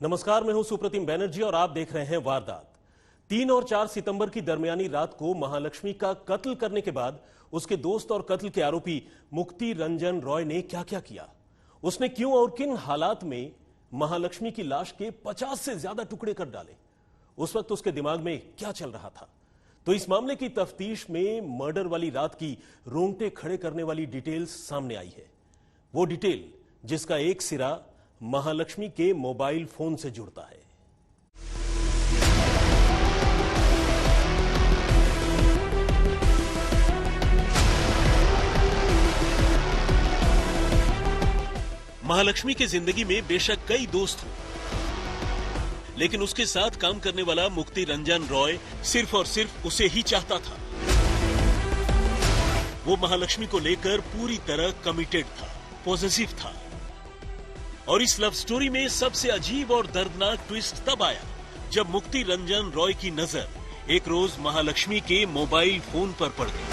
नमस्कार, मैं हूं सुप्रतिम बैनर्जी और आप देख रहे हैं वारदात। 3 और 4 सितंबर की दरमियानी रात को महालक्ष्मी का कत्ल करने के बाद उसके दोस्त और कत्ल के आरोपी मुक्ति रंजन रॉय ने क्या क्या किया, उसने क्यों और किन हालात में महालक्ष्मी की लाश के 50 से ज्यादा टुकड़े कर डाले, उस वक्त उसके दिमाग में क्या चल रहा था। तो इस मामले की तफ्तीश में मर्डर वाली रात की रोंगटे खड़े करने वाली डिटेल्स सामने आई है। वो डिटेल जिसका एक सिरा महालक्ष्मी के मोबाइल फोन से जुड़ता है। महालक्ष्मी की जिंदगी में बेशक कई दोस्त हों, लेकिन उसके साथ काम करने वाला मुक्ति रंजन रॉय सिर्फ और सिर्फ उसे ही चाहता था। वो महालक्ष्मी को लेकर पूरी तरह कमिटेड था, पॉजिटिव था। और इस लव स्टोरी में सबसे अजीब और दर्दनाक ट्विस्ट तब आया जब मुक्ति रंजन रॉय की नजर एक रोज महालक्ष्मी के मोबाइल फोन पर पड़ गई।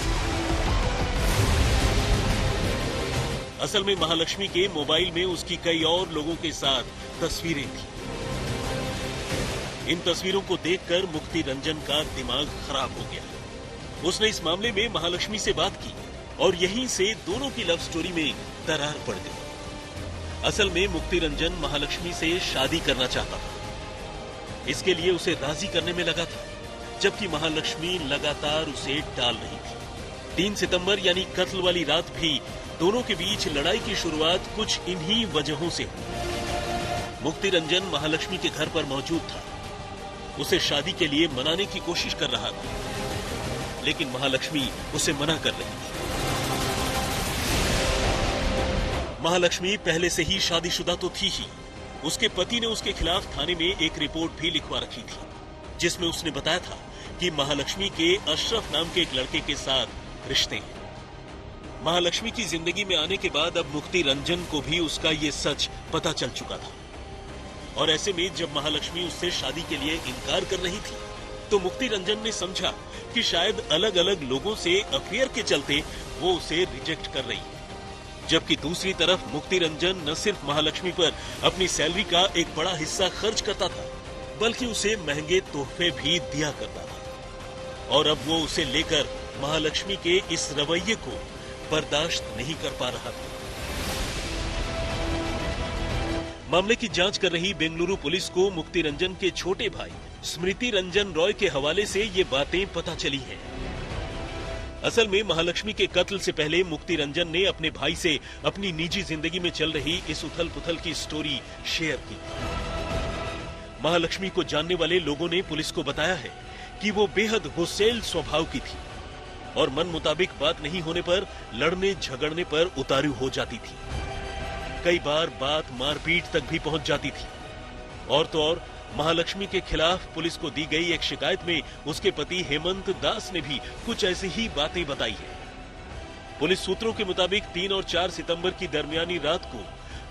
असल में महालक्ष्मी के मोबाइल में उसकी कई और लोगों के साथ तस्वीरें थी। इन तस्वीरों को देखकर मुक्ति रंजन का दिमाग खराब हो गया। उसने इस मामले में महालक्ष्मी से बात की और यहीं से दोनों की लव स्टोरी में दरार पड़ गई। असल में मुक्ति रंजन महालक्ष्मी से शादी करना चाहता था। इसके लिए उसे राजी करने में लगा था, जबकि महालक्ष्मी लगातार उसे टाल रही थी। 3 सितंबर यानी कत्ल वाली रात भी दोनों के बीच लड़ाई की शुरुआत कुछ इन्हीं वजहों से हुई। मुक्ति रंजन महालक्ष्मी के घर पर मौजूद था। उसे शादी के लिए मनाने की कोशिश कर रहा था, लेकिन महालक्ष्मी उसे मना कर रही थी। महालक्ष्मी पहले से ही शादीशुदा तो थी ही। उसके पति ने उसके खिलाफ थाने में एक रिपोर्ट भी लिखवा रखी थी, जिसमें उसने बताया था कि महालक्ष्मी के अशरफ नाम के एक लड़के के साथ रिश्ते हैं। महालक्ष्मी की जिंदगी में आने के बाद अब मुक्ति रंजन को भी उसका ये सच पता चल चुका था। और ऐसे में जब महालक्ष्मी उससे शादी के लिए इनकार कर रही थी, तो मुक्ति रंजन ने समझा कि शायद अलग अलग लोगों से अफेयर के चलते वो उसे रिजेक्ट कर रही है। जबकि दूसरी तरफ मुक्ति रंजन न सिर्फ महालक्ष्मी पर अपनी सैलरी का एक बड़ा हिस्सा खर्च करता था, बल्कि उसे महंगे तोहफे भी दिया करता था। और अब वो उसे लेकर महालक्ष्मी के इस रवैये को बर्दाश्त नहीं कर पा रहा था। मामले की जांच कर रही बेंगलुरु पुलिस को मुक्ति रंजन के छोटे भाई स्मृति रंजन रॉय के हवाले से ये बातें पता चली हैं। असल में महालक्ष्मी के कत्ल से पहले मुक्ति रंजन ने अपने भाई से अपनी निजी जिंदगी में चल रही इस उथल पुथल की स्टोरी शेयर की। महालक्ष्मी को जानने वाले लोगों ने पुलिस को बताया है कि वो बेहद गुस्सैल स्वभाव की थी और मन मुताबिक बात नहीं होने पर लड़ने झगड़ने पर उतारू हो जाती थी। कई बार बात मारपीट तक भी पहुंच जाती थी। और तो और महालक्ष्मी के खिलाफ पुलिस को दी गई एक शिकायत में उसके पति हेमंत दास ने भी कुछ ऐसी ही बातें बताई है। पुलिस सूत्रों के मुताबिक 3 और 4 सितंबर की दरमियानी रात को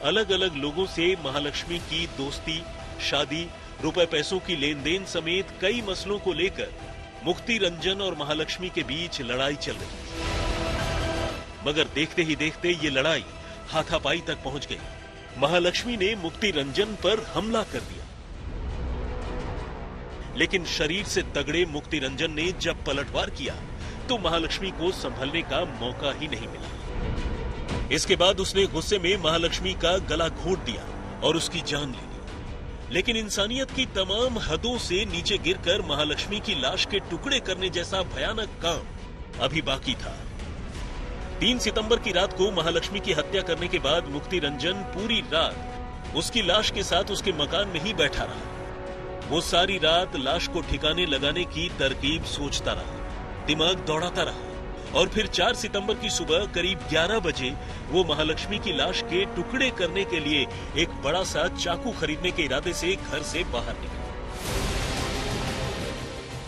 अलग अलग लोगों से महालक्ष्मी की दोस्ती, शादी, रुपए पैसों की लेन देन समेत कई मसलों को लेकर मुक्ति रंजन और महालक्ष्मी के बीच लड़ाई चल रही थी। मगर देखते ही देखते ये लड़ाई हाथापाई तक पहुंच गई। महालक्ष्मी ने मुक्ति रंजन पर हमला कर दिया, लेकिन शरीर से तगड़े मुक्ति रंजन ने जब पलटवार किया तो महालक्ष्मी को संभलने का मौका ही नहीं मिला। इसके बाद उसने गुस्से में महालक्ष्मी का गला घोंट दिया और उसकी जान ले ली। लेकिन इंसानियत की तमाम हदों से नीचे गिरकर महालक्ष्मी की लाश के टुकड़े करने जैसा भयानक काम अभी बाकी था। 3 सितंबर की रात को महालक्ष्मी की हत्या करने के बाद मुक्ति रंजन पूरी रात उसकी लाश के साथ उसके मकान में ही बैठा रहा। वो सारी रात लाश को ठिकाने लगाने की तरकीब सोचता रहा, दिमाग दौड़ाता रहा। और फिर 4 सितंबर की सुबह करीब 11 बजे वो महालक्ष्मी की लाश के टुकड़े करने के लिए एक बड़ा सा चाकू खरीदने के इरादे से घर से बाहर निकला।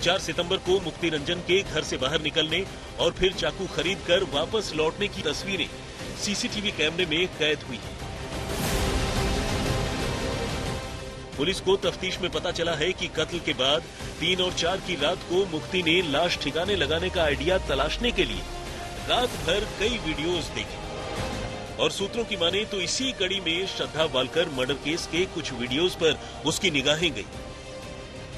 4 सितंबर को मुक्ति रंजन के घर से बाहर निकलने और फिर चाकू खरीदकर वापस लौटने की तस्वीरें सीसीटीवी कैमरे में कैद हुई हैं। पुलिस को तफ्तीश में पता चला है कि कत्ल के बाद 3 और 4 की रात को मुक्ति ने लाश ठिकाने लगाने का आइडिया तलाशने के लिए रात भर कई वीडियोस देखे। और सूत्रों की माने तो इसी कड़ी में श्रद्धा वालकर मर्डर केस के कुछ वीडियोस पर उसकी निगाहें गई,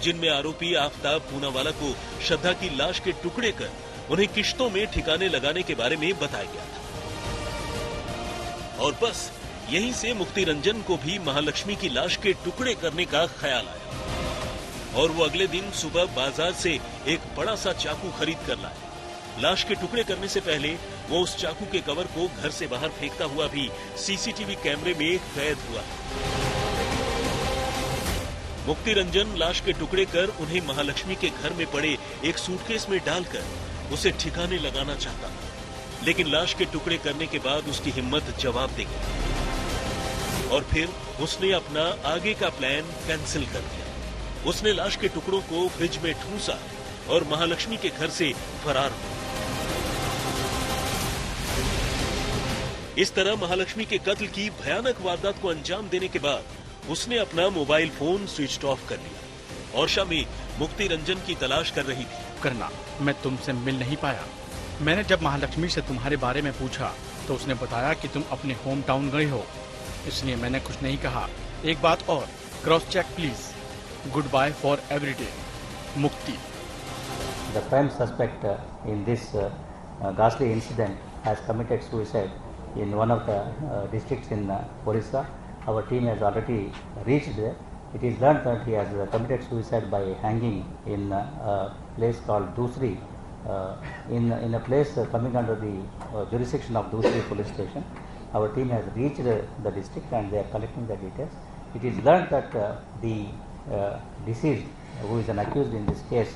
जिनमें आरोपी आफ्ताब पूनावाला को श्रद्धा की लाश के टुकड़े कर उन्हें किश्तों में ठिकाने लगाने के बारे में बताया गया था। और बस यहीं से मुक्ति रंजन को भी महालक्ष्मी की लाश के टुकड़े करने का ख्याल आया और वो अगले दिन सुबह बाजार से एक बड़ा सा चाकू खरीद कर लाए। लाश के टुकड़े करने से पहले वो उस चाकू के कवर को घर से बाहर फेंकता हुआ भी सीसीटीवी कैमरे में कैद हुआ। मुक्ति रंजन लाश के टुकड़े कर उन्हें महालक्ष्मी के घर में पड़े एक सूटकेस में डालकर उसे ठिकाने लगाना चाहता था, लेकिन लाश के टुकड़े करने के बाद उसकी हिम्मत जवाब दे गई और फिर उसने अपना आगे का प्लान कैंसिल कर दिया। उसने लाश के टुकड़ों को फ्रिज में ठूंसा और महालक्ष्मी के घर से फरार हुआ। इस तरह महालक्ष्मी के कत्ल की भयानक वारदात को अंजाम देने के बाद उसने अपना मोबाइल फोन स्विच ऑफ कर लिया और शामी मुक्ति रंजन की तलाश कर रही थी। करना, मैं तुमसे मिल नहीं पाया। मैंने जब महालक्ष्मी से तुम्हारे बारे में पूछा तो उसने बताया कि तुम अपने होम टाउन गए हो, इसलिए मैंने कुछ नहीं कहा। एक बात और, cross check please. Goodbye for everyday, Mukti. The prime suspect in this ghastly incident has committed suicide in one of the districts in Orissa. Our team has already reached there. It is learned that he has committed suicide by hanging in a place called Dusri, in a place coming under the jurisdiction of Dusri police station. Our team has reached the district and they are collecting the details. It is learned that the deceased, who is an accused in this case,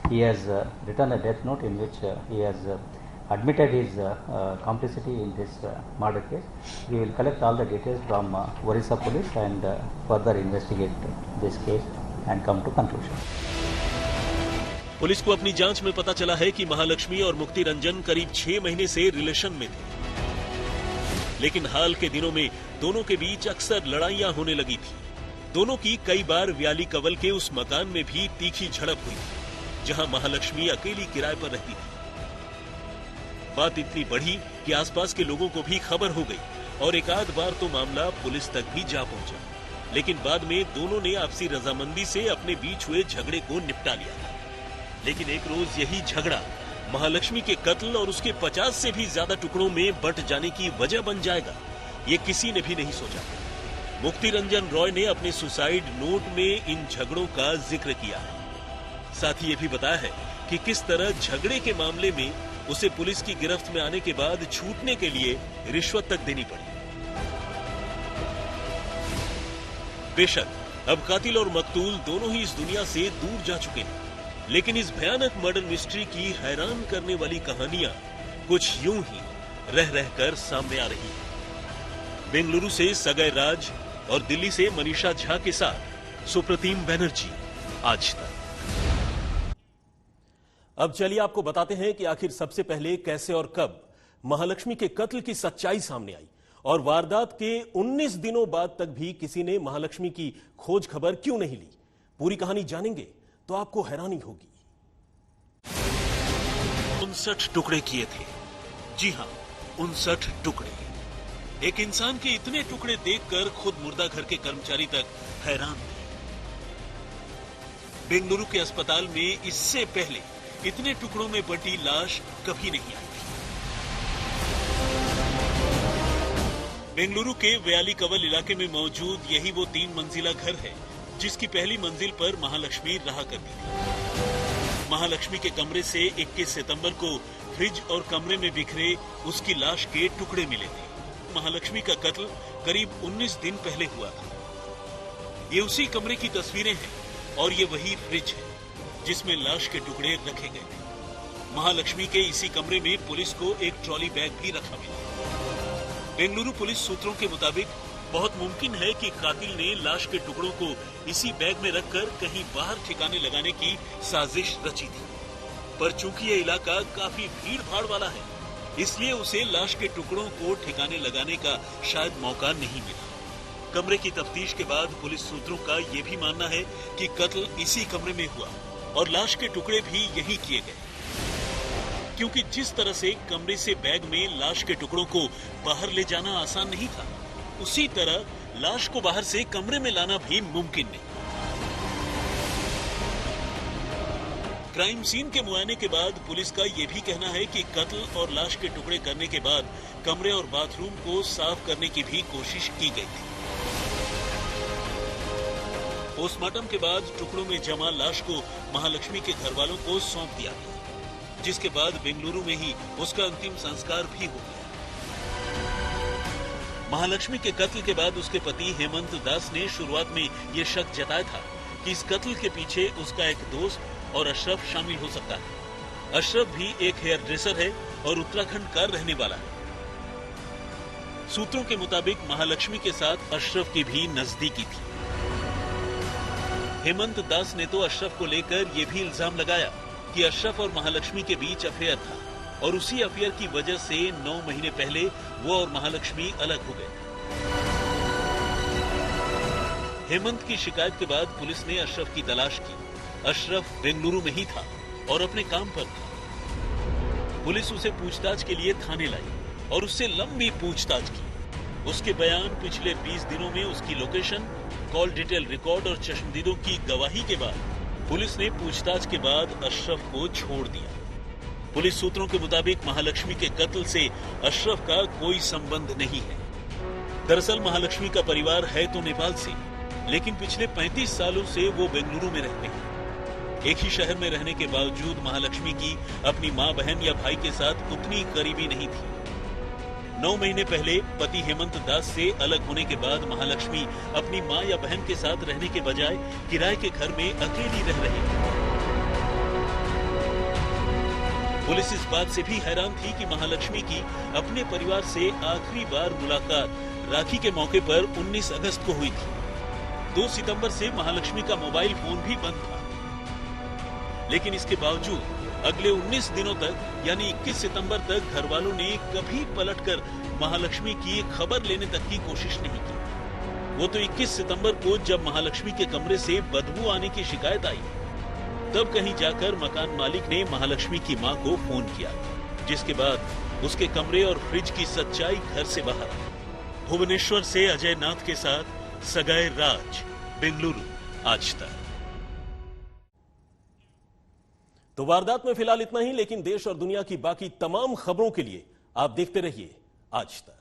he has written a death note in which he has admitted his complicity in this murder case. We will collect all the details from Orissa police and further investigate this case and come to conclusion. Police को अपनी जांच में पता चला है कि महालक्ष्मी और मुक्ति रंजन करीब 6 महीने से रिलेशन में थे, लेकिन हाल के दिनों में दोनों के बीच अक्सर लड़ाइयां होने लगी थी। दोनों की कई बार व्याली कवल के उस मकान में भी तीखी झड़प हुई थी, जहां महालक्ष्मी अकेली किराए पर रहती थी। बात इतनी बढ़ी कि आसपास के लोगों को भी खबर हो गई और एक आध बार तो मामला पुलिस तक भी जा पहुंचा, लेकिन बाद में दोनों ने आपसी रजामंदी से अपने बीच हुए झगड़े को निपटा लिया। लेकिन एक रोज यही झगड़ा महालक्ष्मी के कत्ल और उसके 50 से भी ज्यादा टुकड़ों में बंट जाने की वजह बन जाएगा, ये किसी ने भी नहीं सोचा। मुक्ति रंजन रॉय ने अपने सुसाइड नोट में इन झगड़ों का जिक्र किया है। साथ ही ये भी बताया है कि किस तरह झगड़े के मामले में उसे पुलिस की गिरफ्त में आने के बाद छूटने के लिए रिश्वत तक देनी पड़ी। बेशक अब कातिल और मकतूल दोनों ही इस दुनिया से दूर जा चुके हैं, लेकिन इस भयानक मर्डर मिस्ट्री की हैरान करने वाली कहानियां कुछ यूं ही रह रहकर सामने आ रही है। बेंगलुरु से सगय राज और दिल्ली से मनीषा झा के साथ सुप्रतीम बनर्जी, आज तक। अब चलिए आपको बताते हैं कि आखिर सबसे पहले कैसे और कब महालक्ष्मी के कत्ल की सच्चाई सामने आई और वारदात के 19 दिनों बाद तक भी किसी ने महालक्ष्मी की खोज खबर क्यों नहीं ली। पूरी कहानी जानेंगे तो आपको हैरानी होगी। 59 टुकड़े किए थे, जी हां, 59 टुकड़े। एक इंसान के इतने टुकड़े देखकर खुद मुर्दा घर के कर्मचारी तक हैरान थे। बेंगलुरु के अस्पताल में इससे पहले इतने टुकड़ों में बटी लाश कभी नहीं आई थी। बेंगलुरु के व्याली कवल इलाके में मौजूद यही वो 3 मंजिला घर है जिसकी पहली मंजिल पर महालक्ष्मी रहा करती थी। महालक्ष्मी के कमरे से 21 सितंबर को फ्रिज और कमरे में बिखरे उसकी लाश के टुकड़े मिले थे। महालक्ष्मी का कत्ल करीब 19 दिन पहले हुआ था। ये उसी कमरे की तस्वीरें हैं और ये वही फ्रिज है जिसमें लाश के टुकड़े रखे गए थे। महालक्ष्मी के इसी कमरे में पुलिस को एक ट्रॉली बैग भी रखा मिला। बेंगलुरु पुलिस सूत्रों के मुताबिक बहुत मुमकिन है कि कातिल ने लाश के टुकड़ों को इसी बैग में रखकर कहीं बाहर ठिकाने लगाने की साजिश रची थी, पर चूंकि ये इलाका काफी भीड़ भाड़ वाला है, इसलिए उसे लाश के टुकड़ों को ठिकाने लगाने का शायद मौका नहीं मिला। कमरे की तफ्तीश के बाद पुलिस सूत्रों का ये भी मानना है कि कत्ल इसी कमरे में हुआ और लाश के टुकड़े भी यही किए गए। क्योंकि जिस तरह से कमरे से बैग में लाश के टुकड़ों को बाहर ले जाना आसान नहीं था, उसी तरह लाश को बाहर से कमरे में लाना भी मुमकिन नहीं। क्राइम सीन के मुआयने के बाद पुलिस का यह भी कहना है कि कत्ल और लाश के टुकड़े करने के बाद कमरे और बाथरूम को साफ करने की भी कोशिश की गई थी। पोस्टमार्टम के बाद टुकड़ों में जमा लाश को महालक्ष्मी के घर वालों को सौंप दिया गया, जिसके बाद बेंगलुरु में ही उसका अंतिम संस्कार भी हो गया। महालक्ष्मी के कत्ल के बाद उसके पति हेमंत दास ने शुरुआत में यह शक जताया था कि इस कत्ल के पीछे उसका एक दोस्त और अशरफ शामिल हो सकता है। अशरफ भी एक हेयर ड्रेसर है और उत्तराखंड का रहने वाला है। सूत्रों के मुताबिक महालक्ष्मी के साथ अशरफ की भी नजदीकी थी। हेमंत दास ने तो अशरफ को लेकर यह भी इल्जाम लगाया कि अशरफ और महालक्ष्मी के बीच अफेयर था और उसी अफेयर की वजह से 9 महीने पहले वो और महालक्ष्मी अलग हो गए। हेमंत की शिकायत के बाद पुलिस ने अशरफ की तलाश की। अशरफ बेंगलुरु में ही था और अपने काम पर था। पुलिस उसे पूछताछ के लिए थाने लाई और उससे लंबी पूछताछ की। उसके बयान, पिछले 20 दिनों में उसकी लोकेशन, कॉल डिटेल रिकॉर्ड और चश्मदीदों की गवाही के बाद पुलिस ने पूछताछ के बाद अशरफ को छोड़ दिया। पुलिस सूत्रों के मुताबिक महालक्ष्मी के कत्ल से अशरफ का कोई संबंध नहीं है। दरअसल महालक्ष्मी का परिवार है तो नेपाल से, लेकिन पिछले 35 सालों से वो बेंगलुरु में रहते हैं। एक ही शहर में रहने के बावजूद महालक्ष्मी की अपनी मां, बहन या भाई के साथ उतनी करीबी नहीं थी। 9 महीने पहले पति हेमंत दास से अलग होने के बाद महालक्ष्मी अपनी मां या बहन के साथ रहने के बजाय किराए के घर में अकेली रह रही थी। पुलिस इस बात से भी हैरान थी कि महालक्ष्मी की अपने परिवार से आखिरी बार मुलाकात राखी के मौके पर 19 अगस्त को हुई थी। 2 सितंबर से महालक्ष्मी का मोबाइल फोन भी बंद था, लेकिन इसके बावजूद अगले 19 दिनों तक यानी 21 सितंबर तक घर वालों ने कभी पलटकर महालक्ष्मी की खबर लेने तक की कोशिश नहीं की। वो तो 21 सितंबर को जब महालक्ष्मी के कमरे से बदबू आने की शिकायत आई, तब कहीं जाकर मकान मालिक ने महालक्ष्मी की मां को फोन किया, जिसके बाद उसके कमरे और फ्रिज की सच्चाई घर से बाहर आई। भुवनेश्वर से अजय नाथ के साथ सगाई राज, बेंगलुरु, आज तक। तो वारदात में फिलहाल इतना ही, लेकिन देश और दुनिया की बाकी तमाम खबरों के लिए आप देखते रहिए आज तक।